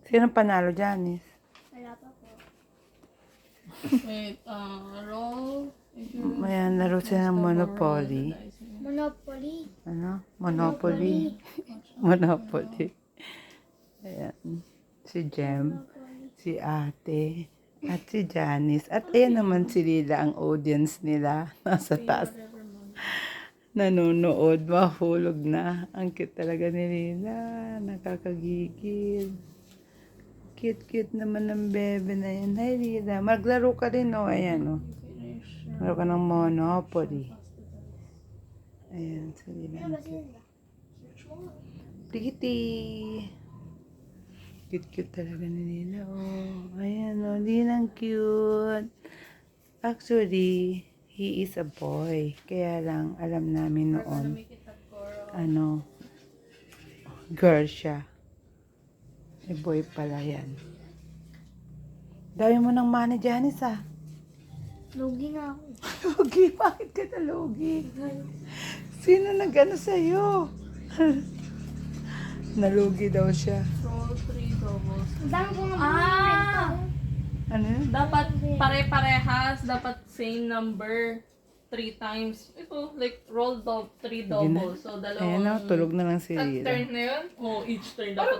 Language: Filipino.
Sino panalo, Janice? Wala pa po. Wait, roll. Ayan, laro sila ng Monopoly. Monopoly. Ano? Monopoly. Monopoly. Ayan. Si Jem, si Ate, at si Janice. At ayan naman si Lila, ang audience nila. Nasa taas. Nanonood, mahulog na. Ang cute talaga ni Lila. Nakakagigil. Cute naman ng bebe na yan. Hi, Lila. Maglaro ka rin, oh. Ayan, oh. Maglaro ka ng Monopoly. Ayan, si Lila. Tikiti. Cute talaga ni Lila, oh. Ayan, oh. Lilang cute. Actually, he is a boy. Kaya lang, alam namin noon, girl siya. Eh, boy pala yan. Dami mo ng money, Janice, ah. Lugi na ako. Logi, bakit ka na logi? Sino nag-ano sa'yo? Nalugi daw siya. Roll 3 doubles. Ang dami ko nga Ano yun? Dapat pare-parehas, dapat same number 3 times. Ito, like, roll 3 doubles. So, Ayan na, dalawang... tulog na lang si At Lila. turn na yun? Oo, each turn dapat.